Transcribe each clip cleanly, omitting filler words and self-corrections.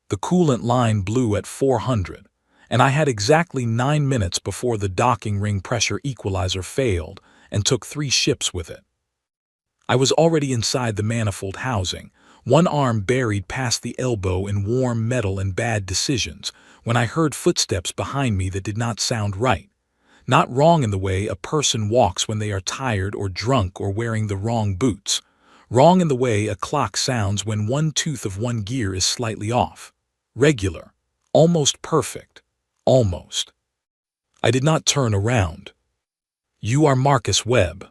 The coolant line blew at 400, and I had exactly 9 minutes before the docking ring pressure equalizer failed and took 3 ships with it. I was already inside the manifold housing, one arm buried past the elbow in warm metal and bad decisions, when I heard footsteps behind me that did not sound right. Not wrong in the way a person walks when they are tired or drunk or wearing the wrong boots. Wrong in the way a clock sounds when one tooth of one gear is slightly off. Regular. Almost perfect. Almost. I did not turn around. "You are Marcus Webb."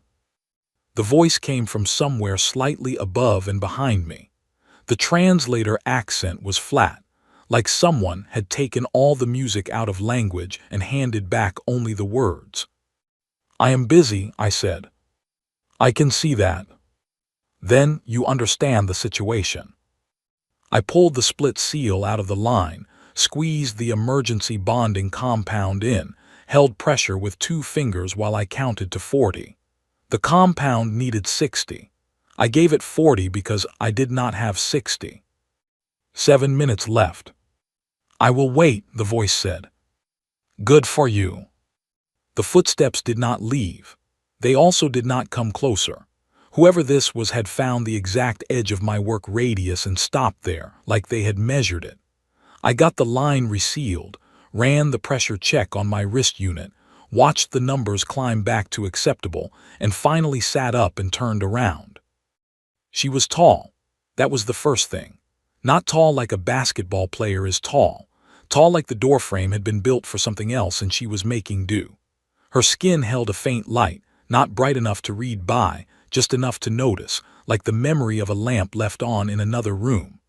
The voice came from somewhere slightly above and behind me. The translator accent was flat, like someone had taken all the music out of language and handed back only the words. "I am busy," I said. "I can see that." "Then you understand the situation." I pulled the split seal out of the line, squeezed the emergency bonding compound in, held pressure with 2 fingers while I counted to 40. The compound needed 60. I gave it 40 because I did not have 60. 7 minutes left. "I will wait," the voice said. "Good for you." The footsteps did not leave. They also did not come closer. Whoever this was had found the exact edge of my work radius and stopped there, like they had measured it. I got the line resealed, ran the pressure check on my wrist unit, watched the numbers climb back to acceptable, and finally sat up and turned around. She was tall. That was the first thing. Not tall like a basketball player is tall. Tall like the doorframe had been built for something else and she was making do. Her skin held a faint light, not bright enough to read by, just enough to notice, like the memory of a lamp left on in another room.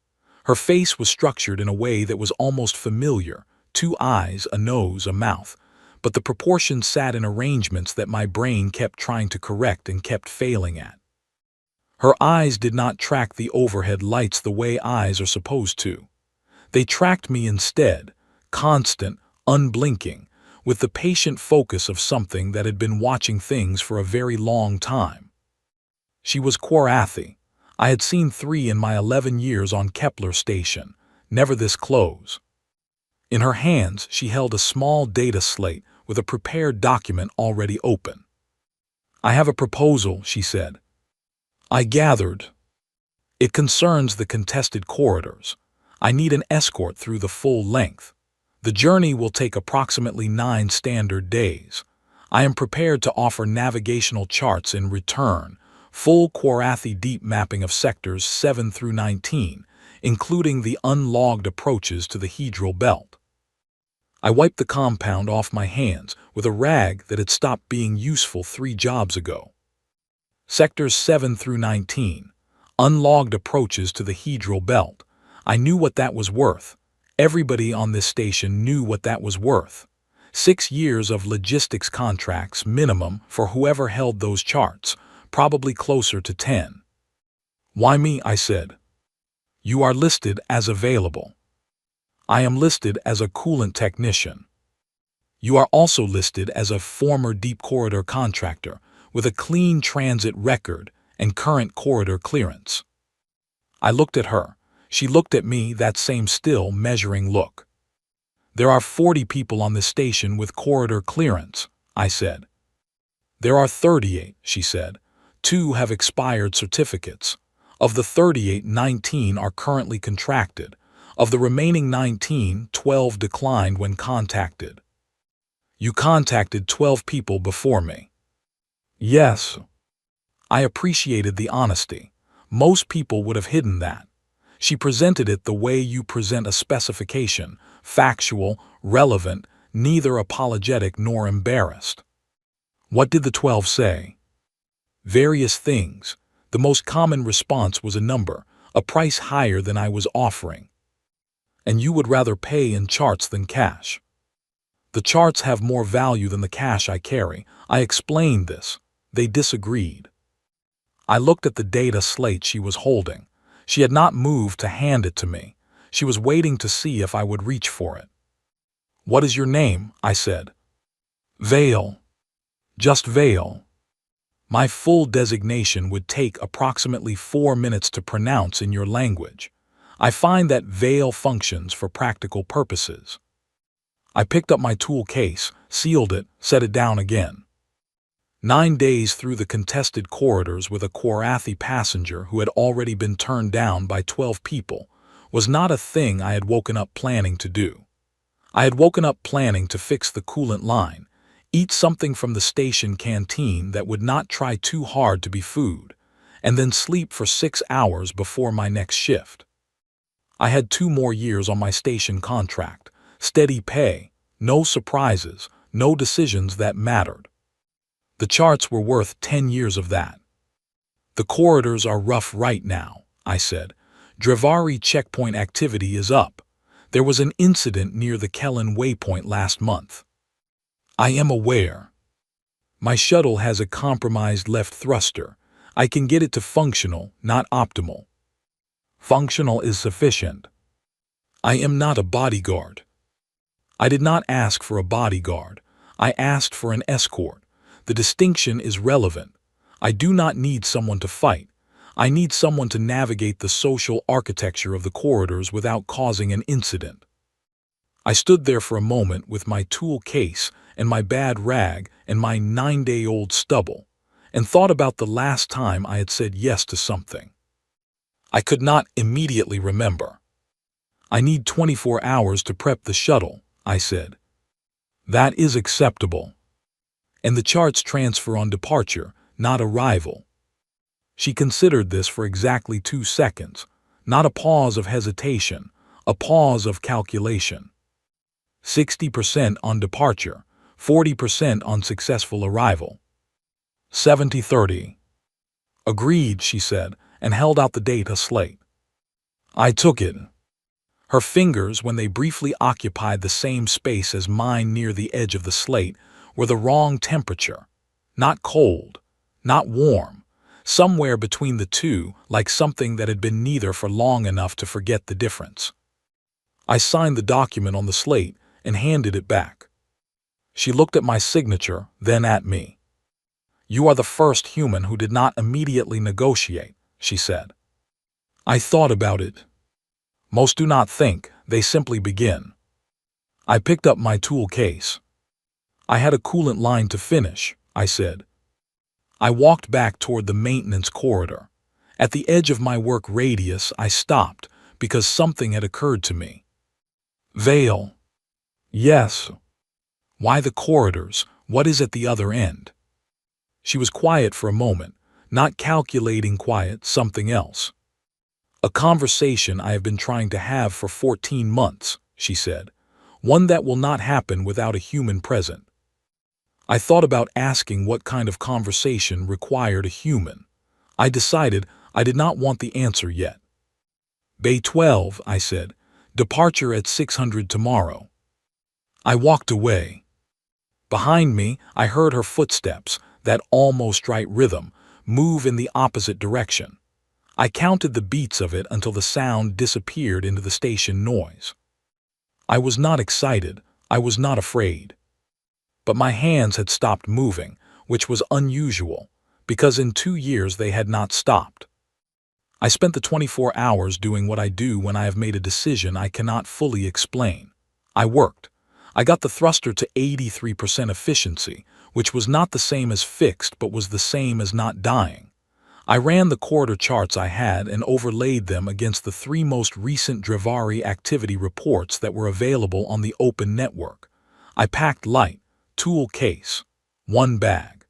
Her face was structured in a way that was almost familiar, 2 eyes, a nose, a mouth, but the proportions sat in arrangements that my brain kept trying to correct and kept failing at. Her eyes did not track the overhead lights the way eyes are supposed to. They tracked me instead, constant, unblinking, with the patient focus of something that had been watching things for a very long time. She was Quarathi. I had seen 3 in my 11 years on Kepler station, never this close. In her hands she held a small data slate with a prepared document already open. "I have a proposal," she said. I gathered. "It concerns the contested corridors. I need an escort through the full length. The journey will take approximately 9 standard days. I am prepared to offer navigational charts in return, full Quarathi deep mapping of sectors 7 through 19, including the unlogged approaches to the hedral belt." I wiped the compound off my hands with a rag that had stopped being useful 3 jobs ago. Sectors 7 through 19, unlogged approaches to the hedral belt. I knew what that was worth. Everybody on this station knew what that was worth. 6 years of logistics contracts minimum for whoever held those charts, probably closer to 10. "Why me?" I said. "You are listed as available." "I am listed as a coolant technician." "You are also listed as a former deep corridor contractor with a clean transit record and current corridor clearance." I looked at her. She looked at me, that same still measuring look. "There are 40 people on this station with corridor clearance," I said. "There are 38, she said. 2 have expired certificates. Of the 38, 19 are currently contracted. Of the remaining 19, 12 declined when contacted." "You contacted 12 people before me." "Yes." I appreciated the honesty. Most people would have hidden that. She presented it the way you present a specification, factual, relevant, neither apologetic nor embarrassed. "What did the 12 say?" "Various things. The most common response was a number, a price higher than I was offering." "And you would rather pay in charts than cash?" "The charts have more value than the cash I carry." I explained this. They disagreed. I looked at the data slate she was holding. She had not moved to hand it to me. She was waiting to see if I would reach for it. "What is your name?" I said. "Vale. Just Vale." My full designation would take approximately 4 minutes to pronounce in your language. I find that Veil functions for practical purposes. I picked up my tool case, sealed it, set it down again. 9 days through the contested corridors with a Korathi passenger who had already been turned down by 12 people was not a thing I had woken up planning to do. I had woken up planning to fix the coolant line, eat something from the station canteen that would not try too hard to be food, and then sleep for 6 hours before my next shift. I had 2 more years on my station contract, steady pay, no surprises, no decisions that mattered. The charts were worth 10 years of that. The corridors are rough right now, I said. Drivari checkpoint activity is up. There was an incident near the Kellen waypoint last month. I am aware. My shuttle has a compromised left thruster. I can get it to functional, not optimal. Functional is sufficient. I am not a bodyguard. I did not ask for a bodyguard. I asked for an escort. The distinction is relevant. I do not need someone to fight. I need someone to navigate the social architecture of the corridors without causing an incident. I stood there for a moment with my tool case and my bad rag and my 9-day-old stubble, and thought about the last time I had said yes to something. I could not immediately remember. I need 24 hours to prep the shuttle, I said. That is acceptable. And the charts transfer on departure, not arrival. She considered this for exactly 2 seconds, not a pause of hesitation, a pause of calculation. 60% on departure, 40% on successful arrival. 70-30. Agreed, she said, and held out the data slate. I took it. Her fingers, when they briefly occupied the same space as mine near the edge of the slate, were the wrong temperature. Not cold, not warm, somewhere between the two, like something that had been neither for long enough to forget the difference. I signed the document on the slate and handed it back. She looked at my signature, then at me. You are the first human who did not immediately negotiate, she said. I thought about it. Most do not think, they simply begin. I picked up my tool case. I had a coolant line to finish, I said. I walked back toward the maintenance corridor. At the edge of my work radius, I stopped because something had occurred to me. Veil. Yes. Why the corridors? What is at the other end? She was quiet for a moment, not calculating quiet, something else. A conversation I have been trying to have for 14 months, she said. One that will not happen without a human present. I thought about asking what kind of conversation required a human. I decided I did not want the answer yet. Bay 12, I said. Departure at 600 tomorrow. I walked away. Behind me, I heard her footsteps, that almost right rhythm, move in the opposite direction. I counted the beats of it until the sound disappeared into the station noise. I was not excited. I was not afraid. But my hands had stopped moving, which was unusual, because in 2 years they had not stopped. I spent the 24 hours doing what I do when I have made a decision I cannot fully explain. I worked. I got the thruster to 83% efficiency, which was not the same as fixed but was the same as not dying. I ran the corridor charts I had and overlaid them against the 3 most recent Drivari activity reports that were available on the open network. I packed light, tool case, 1 bag.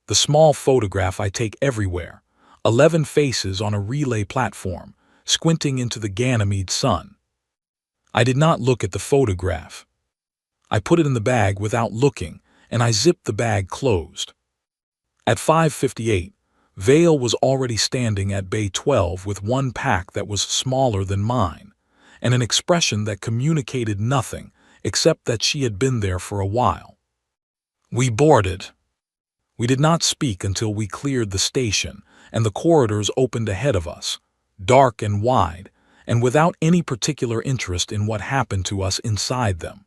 The small photograph I take everywhere, 11 faces on a relay platform, squinting into the Ganymede sun. I did not look at the photograph. I put it in the bag without looking, and I zipped the bag closed. At 5:58, Veil was already standing at Bay 12 with 1 pack that was smaller than mine, and an expression that communicated nothing except that she had been there for a while. We boarded. We did not speak until we cleared the station, and the corridors opened ahead of us, dark and wide, and without any particular interest in what happened to us inside them.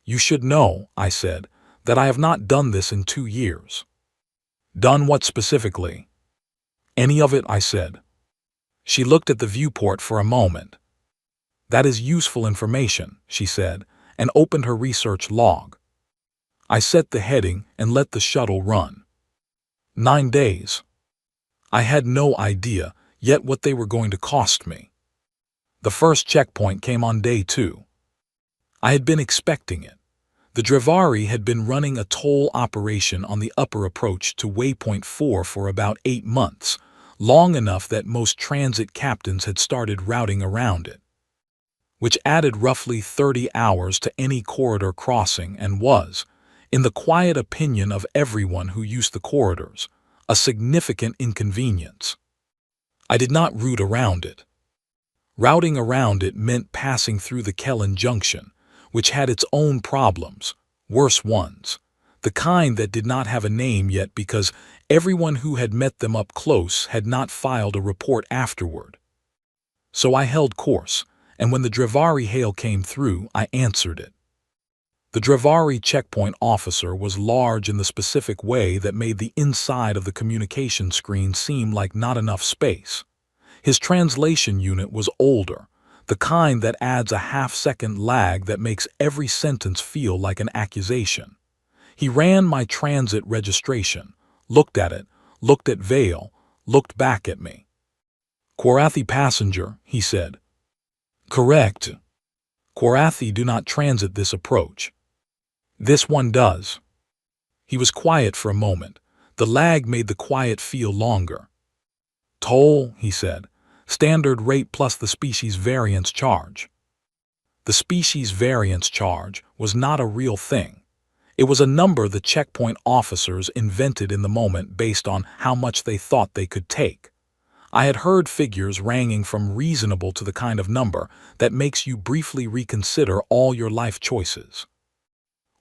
You should know, I said, that I have not done this in 2 years. Done what specifically? Any of it, I said. She looked at the viewport for a moment. "That is useful information," she said, and opened her research log. I set the heading and let the shuttle run. 9 days. I had no idea yet what they were going to cost me. The first checkpoint came on day 2. I had been expecting it. The Drivari had been running a toll operation on the upper approach to Waypoint 4 for about 8 months, long enough that most transit captains had started routing around it, which added roughly 30 hours to any corridor crossing and was, in the quiet opinion of everyone who used the corridors, a significant inconvenience. I did not route around it. Routing around it meant passing through the Kellen Junction, which had its own problems, worse ones, the kind that did not have a name yet because everyone who had met them up close had not filed a report afterward. So I held course, and when the Drivari hail came through, I answered it. The Drivari checkpoint officer was large in the specific way that made the inside of the communication screen seem like not enough space. His translation unit was older, the kind that adds a half-second lag that makes every sentence feel like an accusation. He ran my transit registration, looked at it, looked at Vale, looked back at me. "Kwarathi passenger," he said. "Correct. Kwarathi do not transit this approach. This one does." He was quiet for a moment. The lag made the quiet feel longer. "Toll," he said. "Standard rate plus the species variance charge." The species variance charge was not a real thing. It was a number the checkpoint officers invented in the moment based on how much they thought they could take. I had heard figures ranging from reasonable to the kind of number that makes you briefly reconsider all your life choices.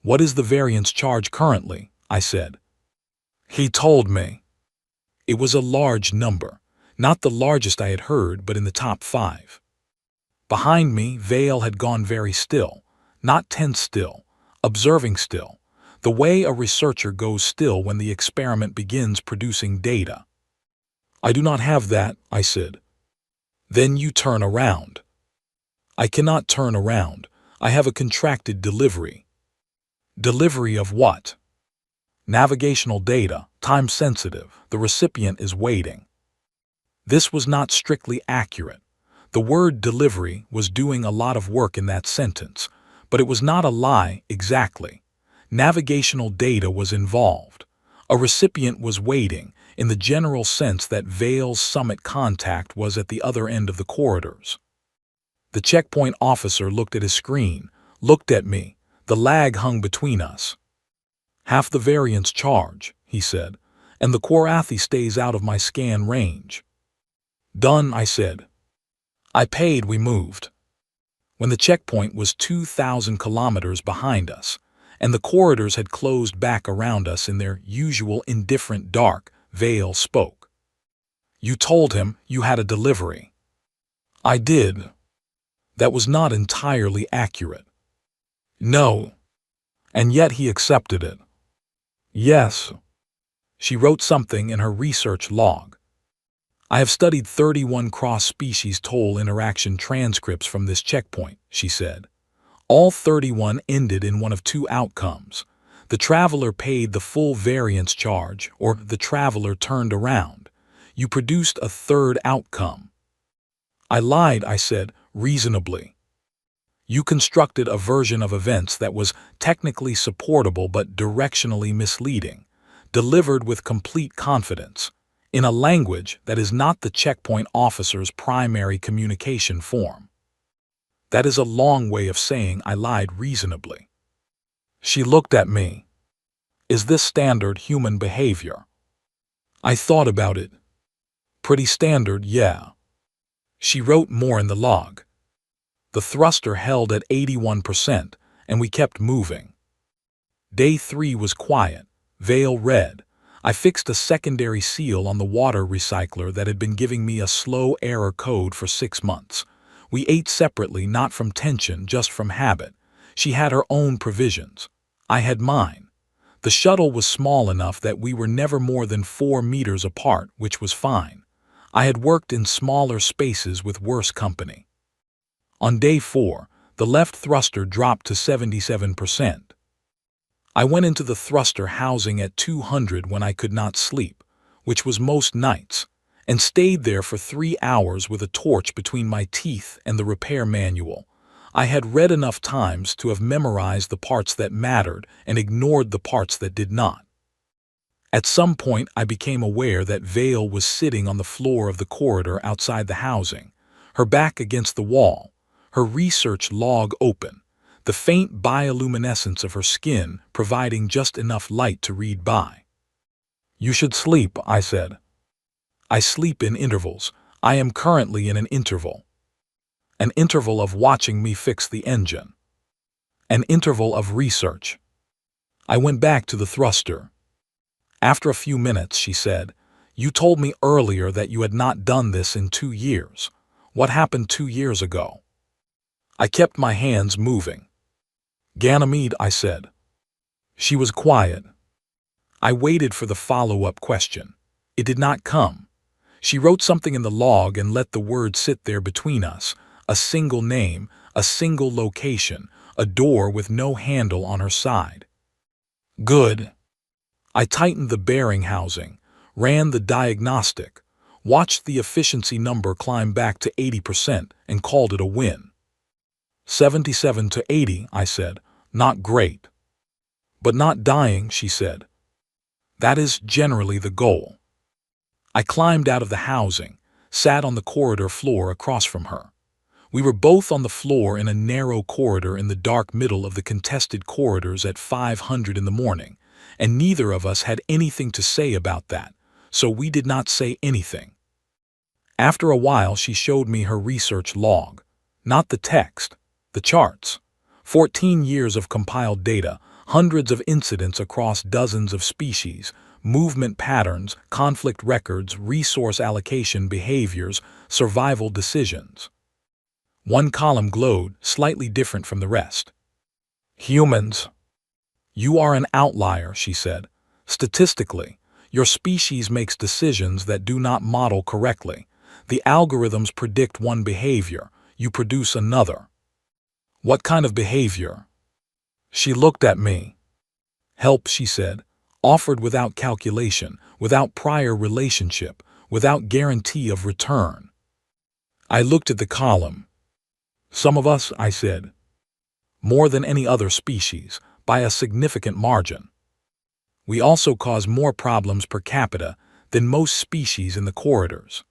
"What is the variance charge currently?" I said. He told me. It was a large number, not the largest I had heard, but in the top 5. Behind me, Vale had gone very still, not tense still, observing still, the way a researcher goes still when the experiment begins producing data. "I do not have that," I said. "Then you turn around." "I cannot turn around. I have a contracted delivery." "Delivery of what?" "Navigational data, time-sensitive. The recipient is waiting." This was not strictly accurate. The word delivery was doing a lot of work in that sentence, but it was not a lie exactly. Navigational data was involved. A recipient was waiting, in the general sense that Vale's summit contact was at the other end of the corridors. The checkpoint officer looked at his screen, looked at me. The lag hung between us. "Half the variance charge," he said, "and the Kwarathi stays out of my scan range." "Done," I said. I paid, we moved. When the checkpoint was 2,000 kilometers behind us, and the corridors had closed back around us in their usual indifferent dark, Vale spoke. "You told him you had a delivery." "I did." That was not entirely accurate. "No." "And yet he accepted it." "Yes." She wrote something in her research log. "I have studied 31 cross-species toll interaction transcripts from this checkpoint," she said. "All 31 ended in one of 2 outcomes. The traveler paid the full variance charge, or the traveler turned around. You produced a 3rd outcome." "I lied," I said, reasonably. "You constructed a version of events that was technically supportable but directionally misleading, delivered with complete confidence, in a language that is not the checkpoint officer's primary communication form." That is a long way of saying I lied reasonably. She looked at me. "Is this standard human behavior?" I thought about it. "Pretty standard, yeah." She wrote more in the log. The thruster held at 81%, and we kept moving. Day 3 was quiet. Vale read. I fixed a secondary seal on the water recycler that had been giving me a slow error code for 6 months. We ate separately, not from tension, just from habit. She had her own provisions. I had mine. The shuttle was small enough that we were never more than 4 meters apart, which was fine. I had worked in smaller spaces with worse company. On day 4, the left thruster dropped to 77%. I went into the thruster housing at 200 when I could not sleep, which was most nights, and stayed there for 3 hours with a torch between my teeth and the repair manual. I had read enough times to have memorized the parts that mattered and ignored the parts that did not. At some point, I became aware that Vale was sitting on the floor of the corridor outside the housing, her back against the wall, her research log open, the faint bioluminescence of her skin providing just enough light to read by. "You should sleep," I said. "I sleep in intervals. I am currently in an interval. An interval of watching me fix the engine. An interval of research." I went back to the thruster. After a few minutes, she said, "You told me earlier that you had not done this in 2 years. What happened 2 years ago?" I kept my hands moving. "Ganymede," I said. She was quiet. I waited for the follow-up question. It did not come. She wrote something in the log and let the word sit there between us, a single name, a single location, a door with no handle on her side. Good. I tightened the bearing housing, ran the diagnostic, watched the efficiency number climb back to 80% and called it a win. 77 to 80, I said. Not great. But not dying, she said. That is generally the goal. I climbed out of the housing, sat on the corridor floor across from her. We were both on the floor in a narrow corridor in the dark middle of the contested corridors at 500 in the morning, and neither of us had anything to say about that, so we did not say anything. After a while, she showed me her research log. Not the text, the charts. 14 years of compiled data, hundreds of incidents across dozens of species, movement patterns, conflict records, resource allocation behaviors, survival decisions. One column glowed, slightly different from the rest. Humans. You are an outlier, she said. Statistically, your species makes decisions that do not model correctly. The algorithms predict one behavior, you produce another. What kind of behavior? She looked at me. Help, she said, offered without calculation, without prior relationship, without guarantee of return. I looked at the column. Some of us, I said. More than any other species, by a significant margin. We also cause more problems per capita than most species in the corridors.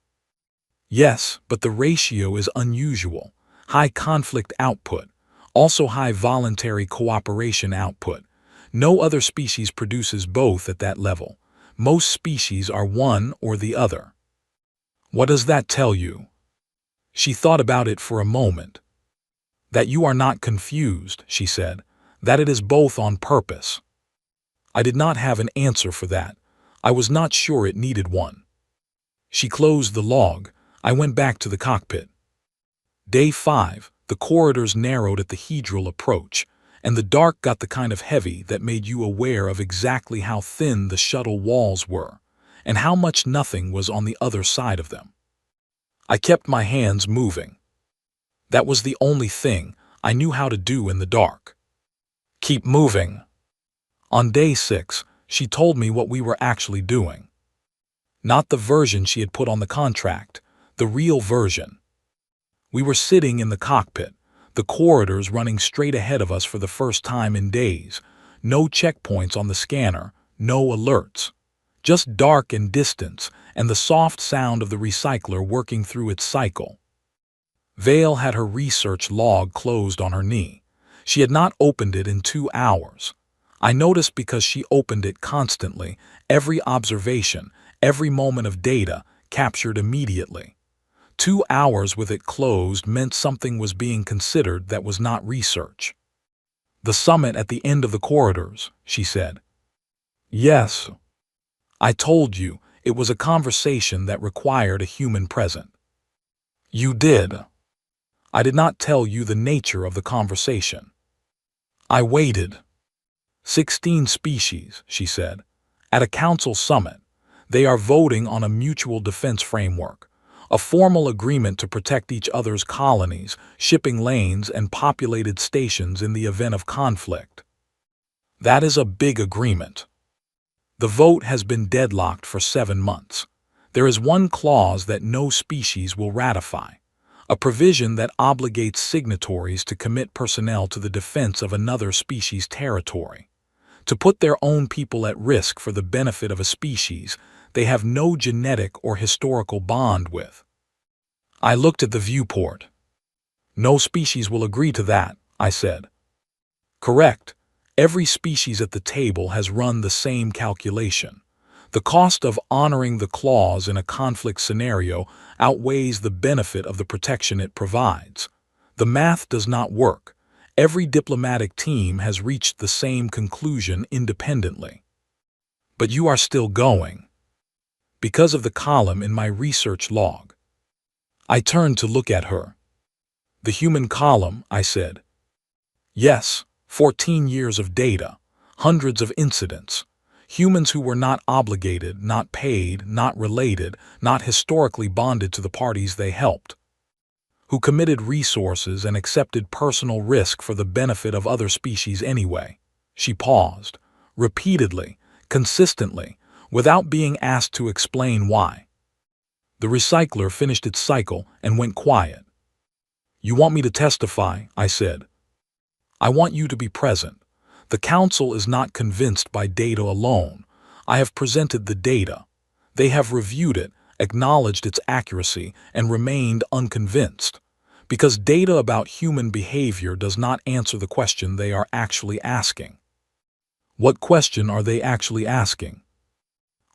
Yes, but the ratio is unusual. High conflict output, also high voluntary cooperation output. No other species produces both at that level. Most species are one or the other. What does that tell you? She thought about it for a moment. That you are not confused, she said, that it is both on purpose. I did not have an answer for that. I was not sure it needed one. She closed the log. I went back to the cockpit. Day 5, the corridors narrowed at the hedral approach, and the dark got the kind of heavy that made you aware of exactly how thin the shuttle walls were, and how much nothing was on the other side of them. I kept my hands moving. That was the only thing I knew how to do in the dark. Keep moving. On day 6, she told me what we were actually doing. Not the version she had put on the contract, the real version. We were sitting in the cockpit, the corridors running straight ahead of us for the first time in days. No checkpoints on the scanner, no alerts. Just dark and distance, and the soft sound of the recycler working through its cycle. Vale had her research log closed on her knee. She had not opened it in 2 hours. I noticed because she opened it constantly, every observation, every moment of data, captured immediately. 2 hours with it closed meant something was being considered that was not research. The summit at the end of the corridors, she said. Yes. I told you, it was a conversation that required a human present. You did. I did not tell you the nature of the conversation. I waited. 16 species, she said. At a council summit, they are voting on a mutual defense framework. a formal agreement to protect each other's colonies, shipping lanes, and populated stations in the event of conflict. That is a big agreement. The vote has been deadlocked for 7 months. There is one clause that no species will ratify, a provision that obligates signatories to commit personnel to the defense of another species' territory, to put their own people at risk for the benefit of a species they have no genetic or historical bond with. I looked at the viewport. No species will agree to that, I said. Correct. Every species at the table has run the same calculation. The cost of honoring the clause in a conflict scenario outweighs the benefit of the protection it provides. The math does not work. Every diplomatic team has reached the same conclusion independently. But you are still going. Because of the column in my research log. I turned to look at her. The human column, I said. Yes, 14 years of data, hundreds of incidents. Humans who were not obligated, not paid, not related, not historically bonded to the parties they helped. Who committed resources and accepted personal risk for the benefit of other species anyway. She paused, repeatedly, consistently, without being asked to explain why. The recycler finished its cycle and went quiet. You want me to testify, I said. I want you to be present. The council is not convinced by data alone. I have presented the data. They have reviewed it, acknowledged its accuracy, and remained unconvinced. Because data about human behavior does not answer the question they are actually asking. What question are they actually asking?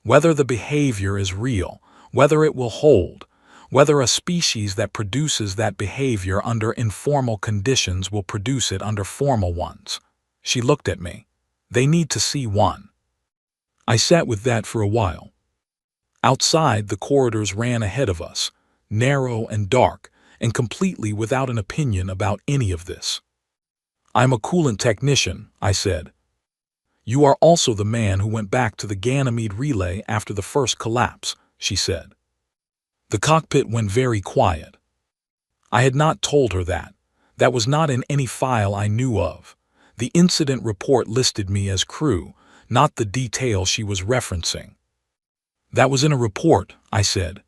Whether the behavior is real, whether it will hold, whether a species that produces that behavior under informal conditions will produce it under formal ones. She looked at me. They need to see one. I sat with that for a while. Outside, the corridors ran ahead of us, narrow and dark, and completely without an opinion about any of this. I'm a coolant technician, I said. You are also the man who went back to the Ganymede relay after the first collapse, she said. The cockpit went very quiet. I had not told her that. That was not in any file I knew of. The incident report listed me as crew, not the detail she was referencing. That was in a report, I said.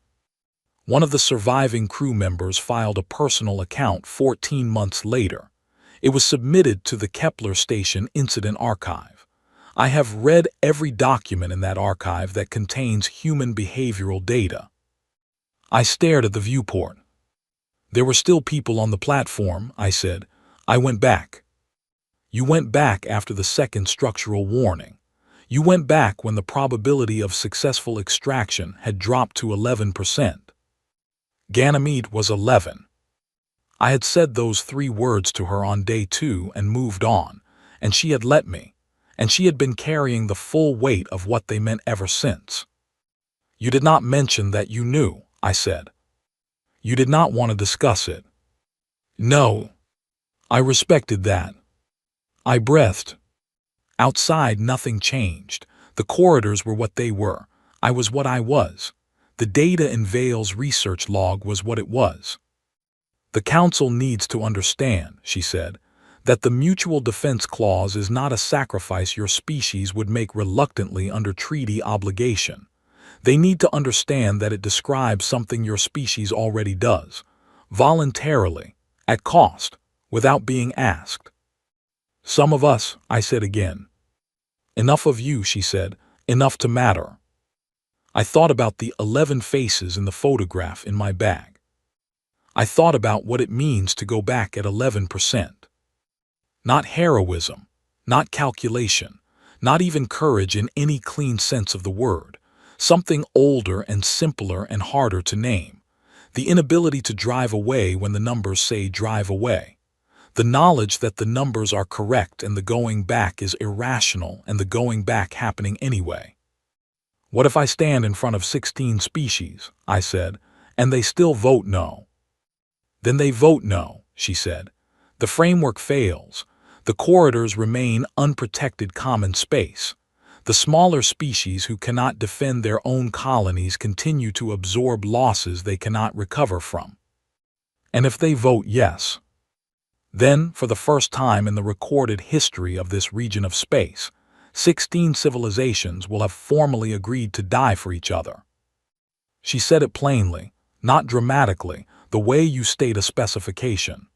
One of the surviving crew members filed a personal account 14 months later. It was submitted to the Kepler Station Incident Archive. I have read every document in that archive that contains human behavioral data. I stared at the viewport. There were still people on the platform, I said. I went back. You went back after the second structural warning. You went back when the probability of successful extraction had dropped to 11%. Ganymede was 11. I had said those 3 words to her on day 2 and moved on, and she had let me, and she had been carrying the full weight of what they meant ever since. You did not mention that you knew, I said. You did not want to discuss it. No. I respected that. I breathed. Outside, nothing changed. The corridors were what they were. I was what I was. The data in Vale's research log was what it was. The council needs to understand, she said, that the mutual defense clause is not a sacrifice your species would make reluctantly under treaty obligation. They need to understand that it describes something your species already does, voluntarily, at cost, without being asked. Some of us, I said again. Enough of you, she said, enough to matter. I thought about the 11 faces in the photograph in my bag. I thought about what it means to go back at 11%. Not heroism, not calculation, not even courage in any clean sense of the word. Something older and simpler and harder to name. The inability to drive away when the numbers say drive away. The knowledge that the numbers are correct and the going back is irrational and the going back happening anyway. What if I stand in front of 16 species, I said, and they still vote no? Then they vote no, she said. The framework fails. The corridors remain unprotected common space. The smaller species who cannot defend their own colonies continue to absorb losses they cannot recover from. And if they vote yes, then, for the first time in the recorded history of this region of space, 16 civilizations will have formally agreed to die for each other. She said it plainly, not dramatically, the way you state a specification.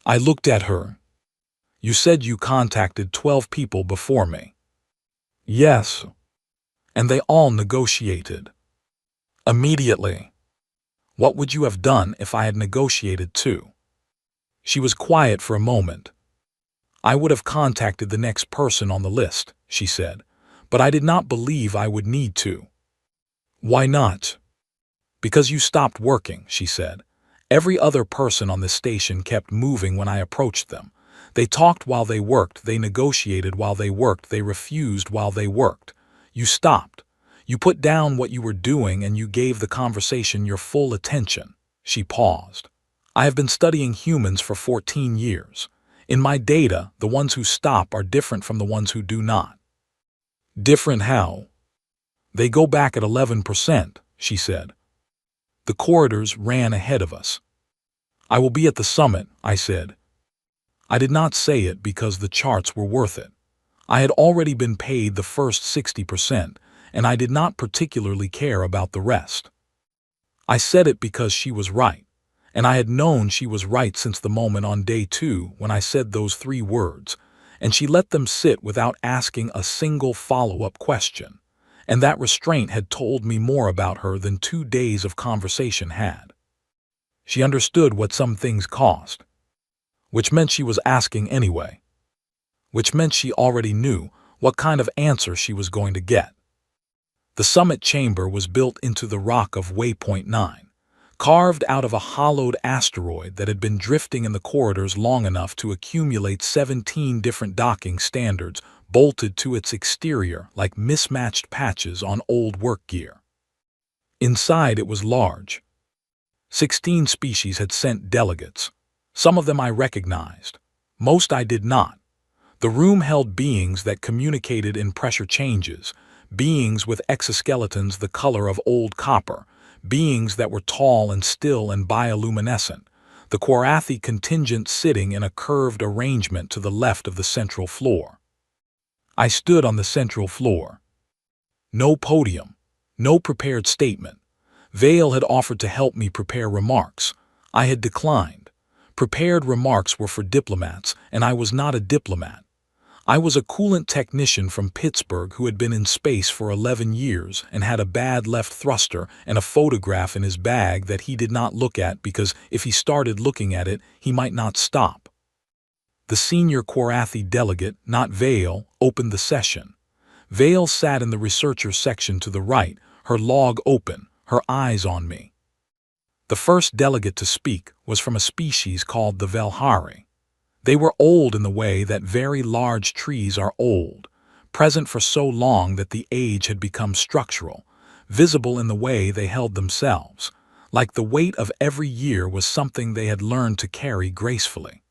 I looked at her. You said you contacted 12 people before me. Yes. And they all negotiated. Immediately. What would you have done if I had negotiated too? She was quiet for a moment. I would have contacted the next person on the list, she said, but I did not believe I would need to. Why not? Because you stopped working, she said. Every other person on the station kept moving when I approached them. They talked while they worked, they negotiated while they worked, they refused while they worked. You stopped. You put down what you were doing and you gave the conversation your full attention. She paused. I have been studying humans for 14 years. In my data, the ones who stop are different from the ones who do not. Different how? They go back at 11%, she said. The corridors ran ahead of us. I will be at the summit, I said. I did not say it because the charts were worth it. I had already been paid the first 60%, and I did not particularly care about the rest. I said it because she was right, and I had known she was right since the moment on day 2 when I said those 3 words, and she let them sit without asking a single follow-up question, and that restraint had told me more about her than 2 days of conversation had. She understood what some things cost, which meant she was asking anyway, which meant she already knew what kind of answer she was going to get. The summit chamber was built into the rock of Waypoint 9, carved out of a hollowed asteroid that had been drifting in the corridors long enough to accumulate 17 different docking standards bolted to its exterior like mismatched patches on old work gear. Inside it was large. 16 species had sent delegates. Some of them I recognized. Most I did not. The room held beings that communicated in pressure changes, beings with exoskeletons the color of old copper, beings that were tall and still and bioluminescent, the Quarathi contingent sitting in a curved arrangement to the left of the central floor. I stood on the central floor. No podium, no prepared statement. Vale had offered to help me prepare remarks. I had declined. Prepared remarks were for diplomats, and I was not a diplomat. I was a coolant technician from Pittsburgh who had been in space for 11 years and had a bad left thruster and a photograph in his bag that he did not look at because if he started looking at it, he might not stop. The senior Quarathi delegate, not Vale, opened the session. Vale sat in the researcher section to the right, her log open, her eyes on me. The first delegate to speak was from a species called the Velhari. They were old in the way that very large trees are old, present for so long that the age had become structural, visible in the way they held themselves, like the weight of every year was something they had learned to carry gracefully.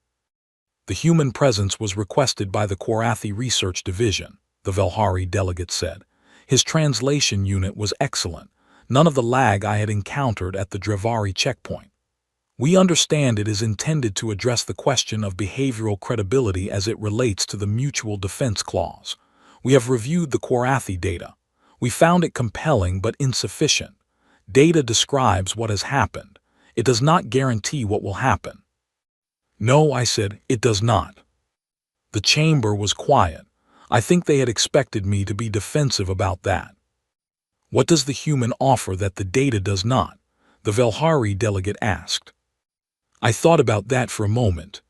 The human presence was requested by the Quarathi Research Division, the Velhari delegate said. His translation unit was excellent, none of the lag I had encountered at the Drevari checkpoint. We understand it is intended to address the question of behavioral credibility as it relates to the Mutual Defense Clause. We have reviewed the Quarathi data. We found it compelling but insufficient. Data describes what has happened. It does not guarantee what will happen. No, I said, it does not. The chamber was quiet. I think they had expected me to be defensive about that. What does the human offer that the data does not? The Velhari delegate asked. I thought about that for a moment.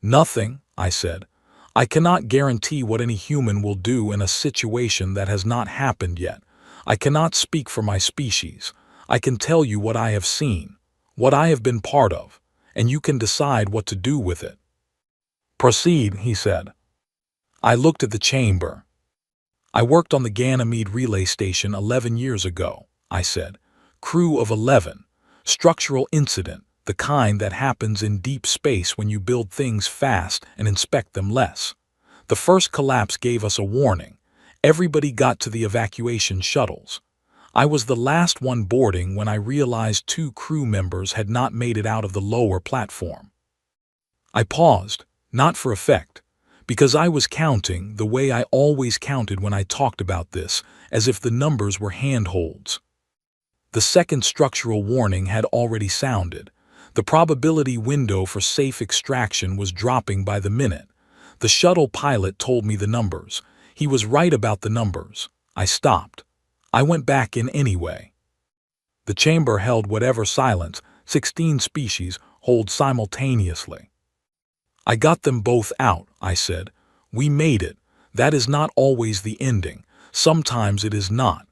Nothing, I said. I cannot guarantee what any human will do in a situation that has not happened yet. I cannot speak for my species. I can tell you what I have seen, what I have been part of, and you can decide what to do with it. Proceed, he said. I looked at the chamber. I worked on the Ganymede relay station 11 years ago, I said. Crew of 11. Structural incident, the kind that happens in deep space when you build things fast and inspect them less. The first collapse gave us a warning. Everybody got to the evacuation shuttles. I was the last one boarding when I realized 2 crew members had not made it out of the lower platform. I paused, not for effect, because I was counting the way I always counted when I talked about this, as if the numbers were handholds. The second structural warning had already sounded. The probability window for safe extraction was dropping by the minute. The shuttle pilot told me the numbers. He was right about the numbers. I stopped. I went back in anyway. The chamber held whatever silence 16 species hold simultaneously. I got them both out, I said. We made it. That is not always the ending. Sometimes it is not.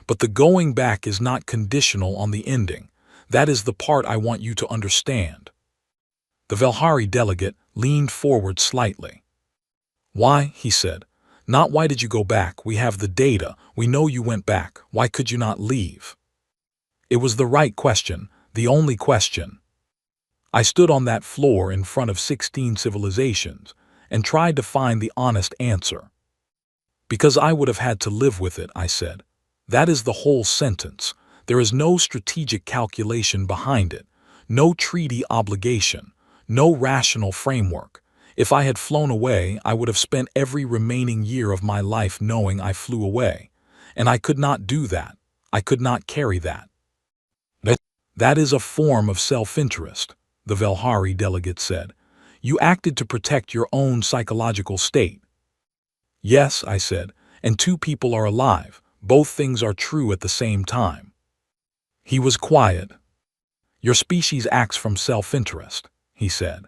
But the going back is not conditional on the ending. That is the part I want you to understand. The Velhari delegate leaned forward slightly. Why? He said. Not why did you go back? We have the data. We know you went back. Why could you not leave? It was the right question, the only question. I stood on that floor in front of 16 civilizations and tried to find the honest answer. Because I would have had to live with it, I said. That is the whole sentence. There is no strategic calculation behind it, no treaty obligation, no rational framework. If I had flown away, I would have spent every remaining year of my life knowing I flew away. And I could not do that. I could not carry that. That is a form of self-interest, the Velhari delegate said. You acted to protect your own psychological state. Yes, I said, and 2 people are alive. Both things are true at the same time. He was quiet. Your species acts from self-interest, he said.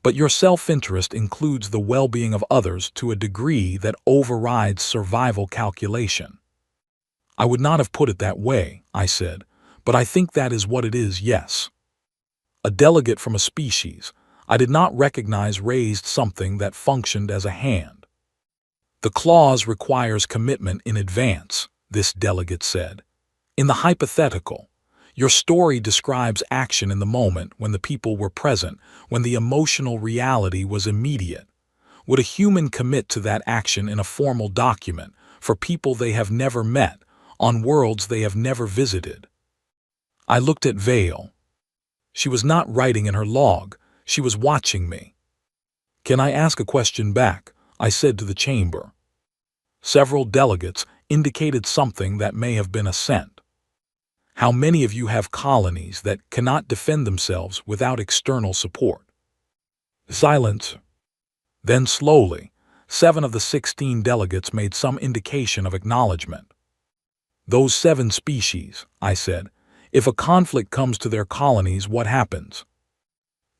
But your self-interest includes the well-being of others to a degree that overrides survival calculation. I would not have put it that way, I said, but I think that is what it is, yes. A delegate from a species I did not recognize raised something that functioned as a hand. The clause requires commitment in advance, this delegate said. In the hypothetical, your story describes action in the moment when the people were present, when the emotional reality was immediate. Would a human commit to that action in a formal document for people they have never met, on worlds they have never visited? I looked at Vale. She was not writing in her log, she was watching me. Can I ask a question back? I said to the chamber. Several delegates indicated something that may have been assent. How many of you have colonies that cannot defend themselves without external support? Silence. Then slowly, 7 of the 16 delegates made some indication of acknowledgement. Those 7 species, I said, if a conflict comes to their colonies, what happens?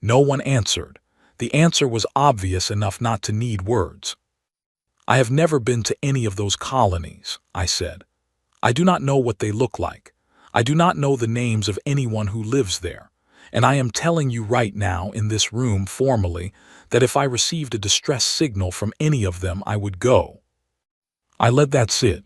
No one answered. The answer was obvious enough not to need words. I have never been to any of those colonies, I said. I do not know what they look like. I do not know the names of anyone who lives there. And I am telling you right now in this room formally that if I received a distress signal from any of them, I would go. I let that sit.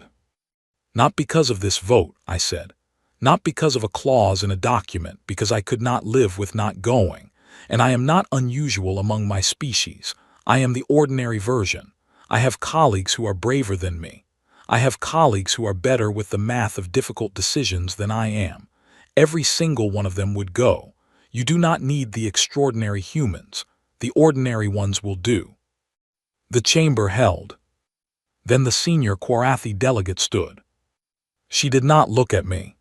Not because of this vote, I said. Not because of a clause in a document, because I could not live with not going. And I am not unusual among my species. I am the ordinary version. I have colleagues who are braver than me. I have colleagues who are better with the math of difficult decisions than I am. Every single one of them would go. You do not need the extraordinary humans. The ordinary ones will do. The chamber held. Then the senior Kwarathi delegate stood. She did not look at me.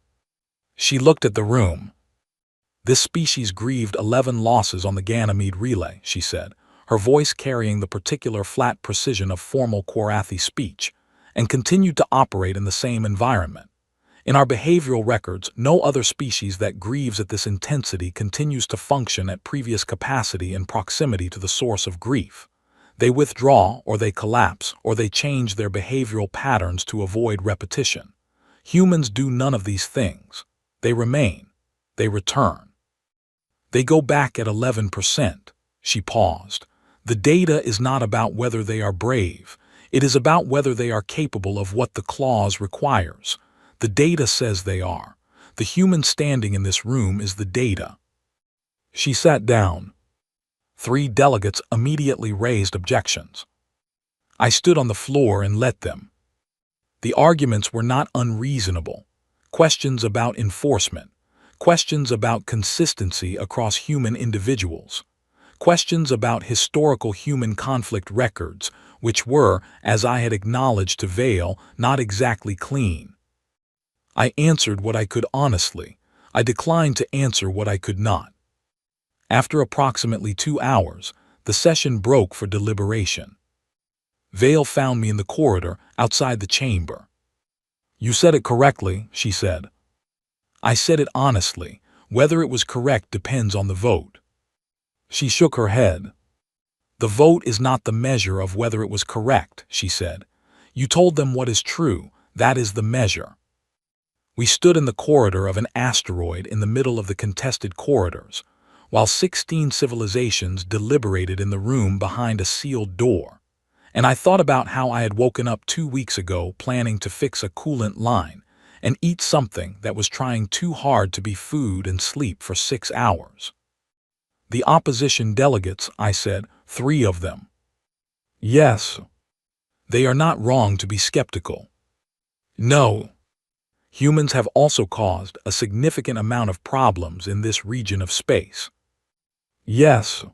She looked at the room. This species grieved 11 losses on the Ganymede relay, she said, her voice carrying the particular flat precision of formal Kwarathi speech, and continued to operate in the same environment. In our behavioral records, no other species that grieves at this intensity continues to function at previous capacity in proximity to the source of grief. They withdraw, or they collapse, or they change their behavioral patterns to avoid repetition. Humans do none of these things. They remain. They return. They go back at 11%. She paused. The data is not about whether they are brave. It is about whether they are capable of what the clause requires. The data says they are. The human standing in this room is the data. She sat down. 3 delegates immediately raised objections. I stood on the floor and let them. The arguments were not unreasonable. Questions about enforcement, questions about consistency across human individuals, questions about historical human conflict records, which were, as I had acknowledged to Vale, not exactly clean. I answered what I could honestly. I declined to answer what I could not. After approximately 2 hours, the session broke for deliberation. Vale found me in the corridor outside the chamber. "You said it correctly," she said. "I said it honestly. Whether it was correct depends on the vote." She shook her head. "The vote is not the measure of whether it was correct," she said. "You told them what is true. That is the measure." We stood in the corridor of an asteroid in the middle of the contested corridors, while 16 civilizations deliberated in the room behind a sealed door. And I thought about how I had woken up 2 weeks ago planning to fix a coolant line and eat something that was trying too hard to be food and sleep for 6 hours. "The opposition delegates," I said, "3 of them." "Yes. They are not wrong to be skeptical." "No. Humans have also caused a significant amount of problems in this region of space." "Yes.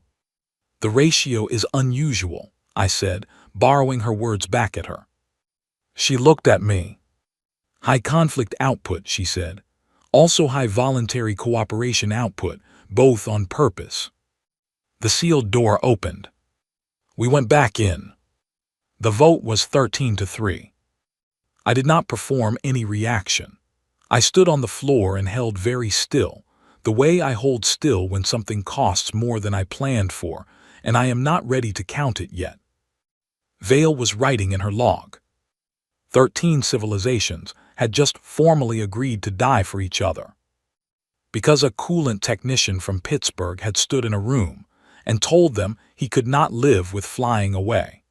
The ratio is unusual," I said, borrowing her words back at her. She looked at me. "High conflict output," she said. "Also high voluntary cooperation output, both on purpose." The sealed door opened. We went back in. The vote was 13-3. I did not perform any reaction. I stood on the floor and held very still, the way I hold still when something costs more than I planned for, and I am not ready to count it yet. Vale was writing in her log. 13 civilizations had just formally agreed to die for each other. Because a coolant technician from Pittsburgh had stood in a room and told them he could not live with flying away.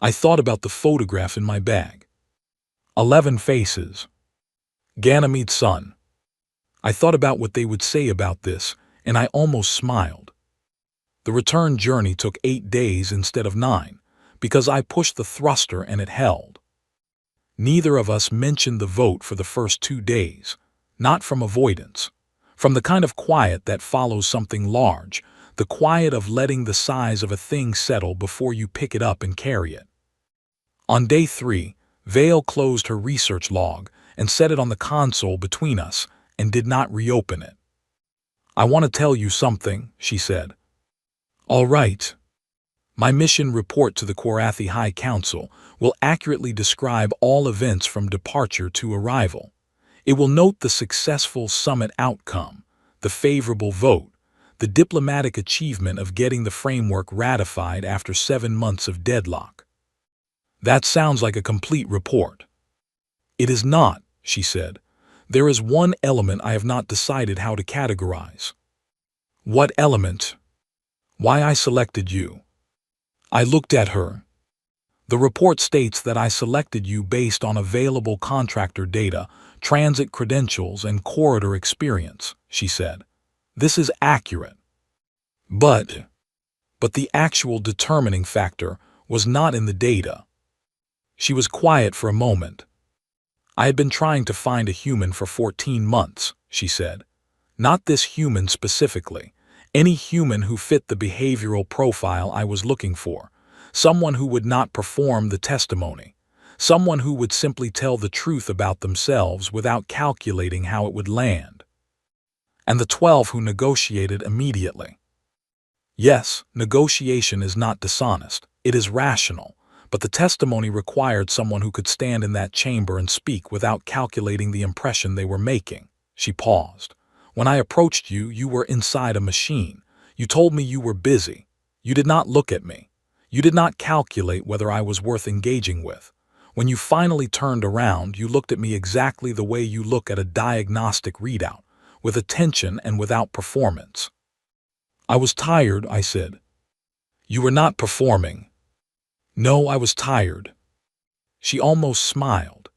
I thought about the photograph in my bag. 11 faces. Ganymede's son. I thought about what they would say about this, and I almost smiled. The return journey took 8 days instead of 9, because I pushed the thruster and it held. Neither of us mentioned the vote for the first 2 days, not from avoidance, from the kind of quiet that follows something large, the quiet of letting the size of a thing settle before you pick it up and carry it. On day 3, Vale closed her research log and set it on the console between us and did not reopen it. "I want to tell you something," she said. "All right. My mission report to the Korathi High Council will accurately describe all events from departure to arrival. It will note the successful summit outcome, the favorable vote, the diplomatic achievement of getting the framework ratified after 7 months of deadlock." "That sounds like a complete report." "It is not," she said. "There is one element I have not decided how to categorize." "What element?" "Why I selected you." I looked at her. "The report states that I selected you based on available contractor data, transit credentials, and corridor experience," she said. "This is accurate. But the actual determining factor was not in the data." She was quiet for a moment. "I had been trying to find a human for 14 months, she said. "Not this human specifically. Any human who fit the behavioral profile I was looking for. Someone who would not perform the testimony. Someone who would simply tell the truth about themselves without calculating how it would land. And the 12 who negotiated immediately. Yes, negotiation is not dishonest. It is rational. But the testimony required someone who could stand in that chamber and speak without calculating the impression they were making." She paused. "When I approached you, you were inside a machine. You told me you were busy. You did not look at me. You did not calculate whether I was worth engaging with. When you finally turned around, you looked at me exactly the way you look at a diagnostic readout, with attention and without performance." "I was tired," I said. "You were not performing." "No, I was tired." She almost smiled.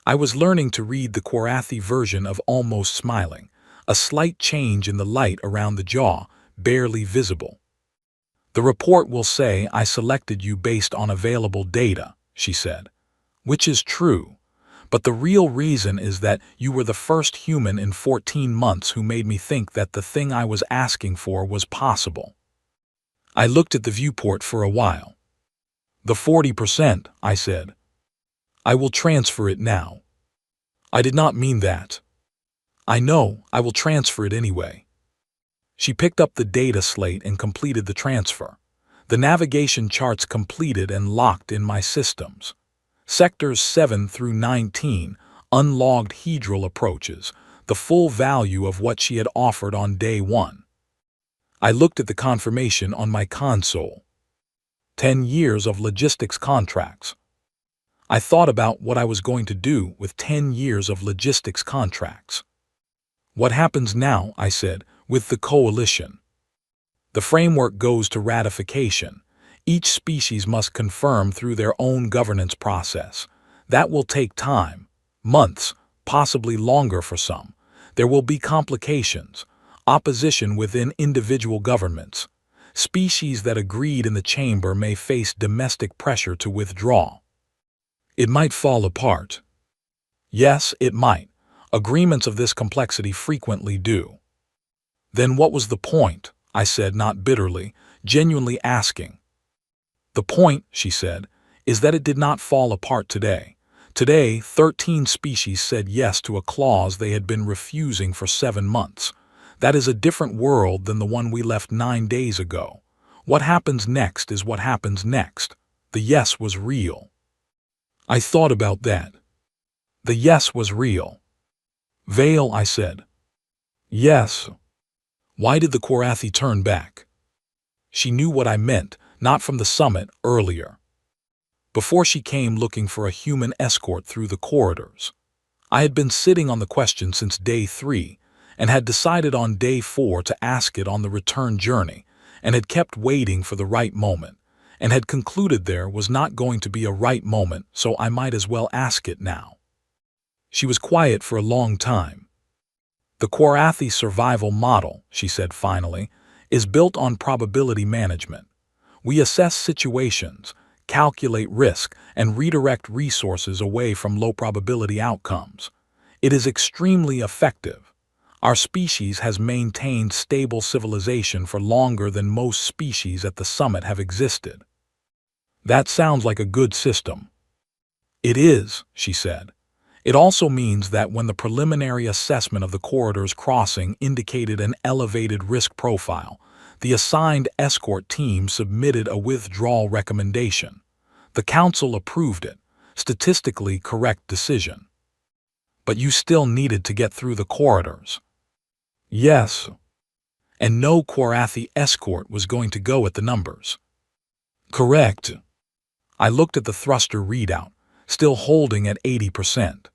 I was learning to read the Korathi version of almost smiling, a slight change in the light around the jaw, barely visible. "The report will say I selected you based on available data," she said. "Which is true, But the real reason is that you were the first human in 14 months who made me think that the thing I was asking for was possible. I looked at the viewport for a while. The 40%, I said. I will transfer it now. I did not mean that. I know, I will transfer it anyway. She picked up the data slate and completed the transfer. The navigation charts completed and locked in my systems. Sectors 7 through 19, unlogged hedral approaches, the full value of what she had offered on day 1. I looked at the confirmation on my console. 10 years of logistics contracts. I thought about what I was going to do with 10 years of logistics contracts. What happens now, I said, with the coalition? The framework goes to ratification. Each species must confirm through their own governance process. That will take time, months, possibly longer for some. There will be complications, opposition within individual governments. Species that agreed in the chamber may face domestic pressure to withdraw. It might fall apart. Yes, it might. Agreements of this complexity frequently do. Then what was the point? I said, not bitterly, genuinely asking. The point, she said, is that it did not fall apart today. Today, 13 species said yes to a clause they had been refusing for 7 months. That is a different world than the one we left 9 days ago. What happens next is what happens next. The yes was real. I thought about that. The yes was real. Vale, I said. Yes. Why did the Korathi turn back? She knew what I meant, not from the summit earlier. Before she came looking for a human escort through the corridors. I had been sitting on the question since day 3, and had decided on day 4 to ask it on the return journey, and had kept waiting for the right moment, and had concluded there was not going to be a right moment, so I might as well ask it now. She was quiet for a long time. The Korathi survival model, she said finally, is built on probability management. We assess situations, calculate risk, and redirect resources away from low-probability outcomes. It is extremely effective. Our species has maintained stable civilization for longer than most species at the summit have existed. That sounds like a good system. It is, she said. It also means that when the preliminary assessment of the corridor's crossing indicated an elevated risk profile, the assigned escort team submitted a withdrawal recommendation. The council approved it, statistically correct decision. But you still needed to get through the corridors. Yes. And no Korathi escort was going to go at the numbers. Correct. I looked at the thruster readout, still holding at 80%.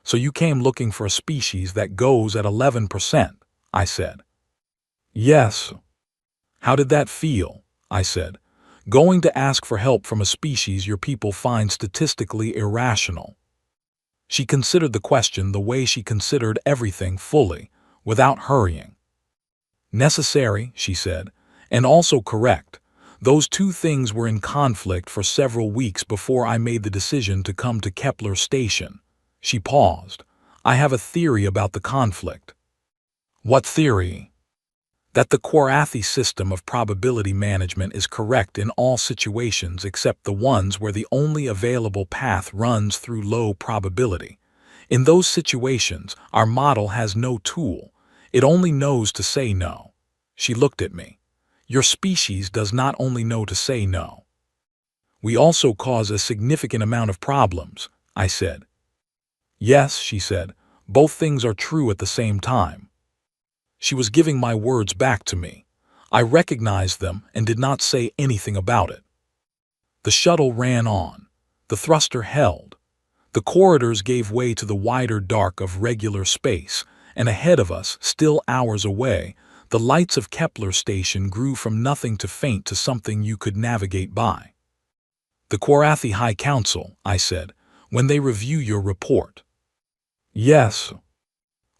So you came looking for a species that goes at 11%, I said. Yes. How did that feel? I said. Going to ask for help from a species your people find statistically irrational. She considered the question the way she considered everything fully, without hurrying. Necessary, she said, and also correct. Those two things were in conflict for several weeks before I made the decision to come to Kepler Station. She paused. I have a theory about the conflict. What theory? That the Korathi system of probability management is correct in all situations except the ones where the only available path runs through low probability. In those situations, our model has no tool. It only knows to say no. She looked at me. Your species does not only know to say no. We also cause a significant amount of problems, I said. Yes, she said, both things are true at the same time. She was giving my words back to me. I recognized them and did not say anything about it. The shuttle ran on. The thruster held. The corridors gave way to the wider dark of regular space, and ahead of us, still hours away, the lights of Kepler Station grew from nothing to faint to something you could navigate by. The Korathi High Council, I said, when they review your report. Yes.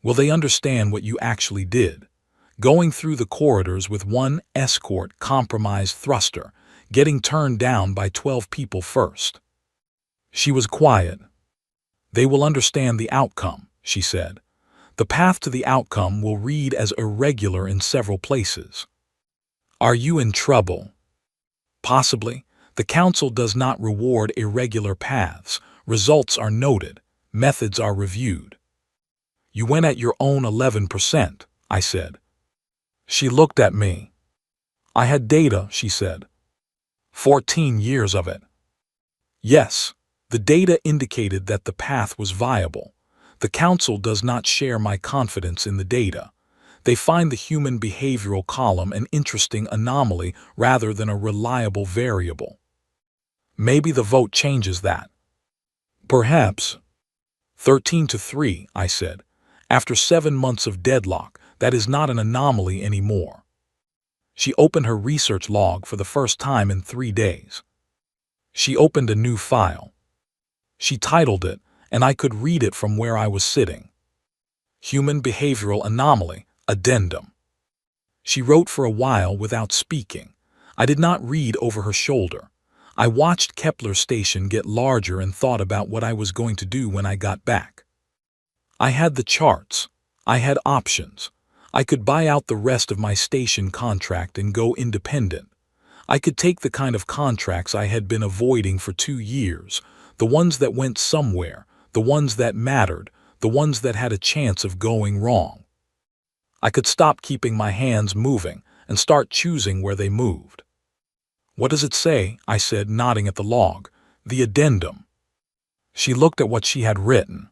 Will they understand what you actually did? Going through the corridors with one escort compromised thruster, getting turned down by 12 people first. She was quiet. They will understand the outcome, she said. The path to the outcome will read as irregular in several places. Are you in trouble? Possibly. The council does not reward irregular paths. Results are noted. Methods are reviewed. You went at your own 11%, I said. She looked at me. I had data, she said. 14 years of it. Yes, the data indicated that the path was viable. The council does not share my confidence in the data. They find the human behavioral column an interesting anomaly rather than a reliable variable. Maybe the vote changes that. Perhaps. 13-3, I said. After 7 months of deadlock, that is not an anomaly anymore. She opened her research log for the first time in 3 days. She opened a new file. She titled it, and I could read it from where I was sitting. Human Behavioral Anomaly, Addendum. She wrote for a while without speaking. I did not read over her shoulder. I watched Kepler's station get larger and thought about what I was going to do when I got back. I had the charts. I had options. I could buy out the rest of my station contract and go independent. I could take the kind of contracts I had been avoiding for 2 years, the ones that went somewhere, the ones that mattered, the ones that had a chance of going wrong. I could stop keeping my hands moving and start choosing where they moved. What does it say? I said, nodding at the log. The addendum. She looked at what she had written.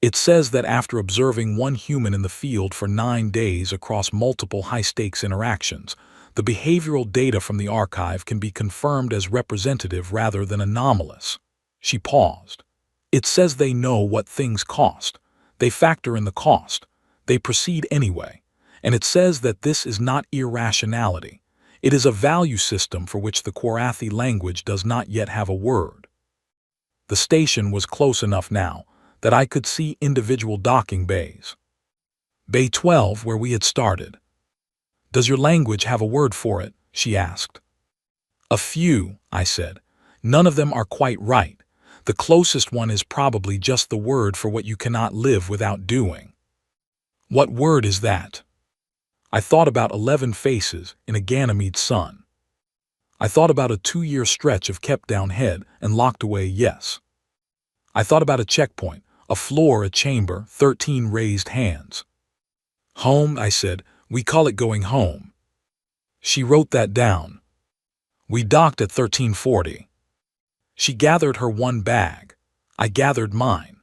It says that after observing one human in the field for 9 days across multiple high-stakes interactions, the behavioral data from the archive can be confirmed as representative rather than anomalous. She paused. It says they know what things cost. They factor in the cost. They proceed anyway. And it says that this is not irrationality. It is a value system for which the Quarathi language does not yet have a word. The station was close enough now that I could see individual docking bays. Bay 12, where we had started. Does your language have a word for it? She asked. A few, I said. None of them are quite right. The closest one is probably just the word for what you cannot live without doing. What word is that? I thought about 11 faces in a Ganymede sun. I thought about a 2-year stretch of kept down head and locked away yes. I thought about a checkpoint, a floor, a chamber, 13 raised hands. Home, I said. We call it going home. She wrote that down. We docked at 1340. She gathered her one bag. I gathered mine.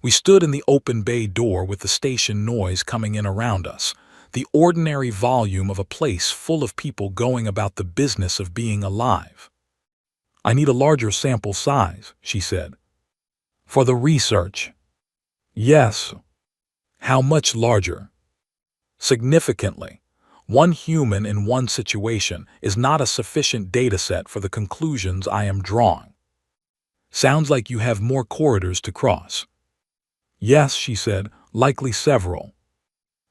We stood in the open bay door with the station noise coming in around us, the ordinary volume of a place full of people going about the business of being alive. I need a larger sample size, she said. For the research. Yes. How much larger? Significantly. One human in one situation is not a sufficient dataset for the conclusions I am drawing. Sounds like you have more corridors to cross. Yes, she said, likely several.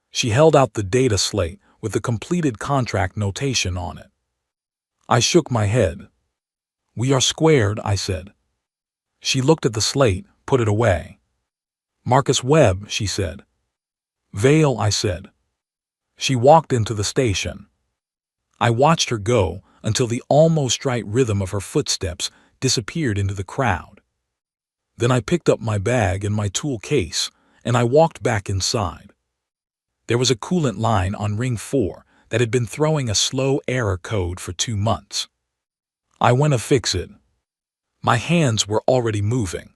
She held out the data slate with the completed contract notation on it. I shook my head. We are squared, I said. She looked at the slate, put it away. Marcus Webb, she said. Vale, I said. She walked into the station. I watched her go until the almost right rhythm of her footsteps disappeared into the crowd. Then I picked up my bag and my tool case, and I walked back inside. There was a coolant line on Ring 4 that had been throwing a slow error code for 2 months. I went to fix it. My hands were already moving.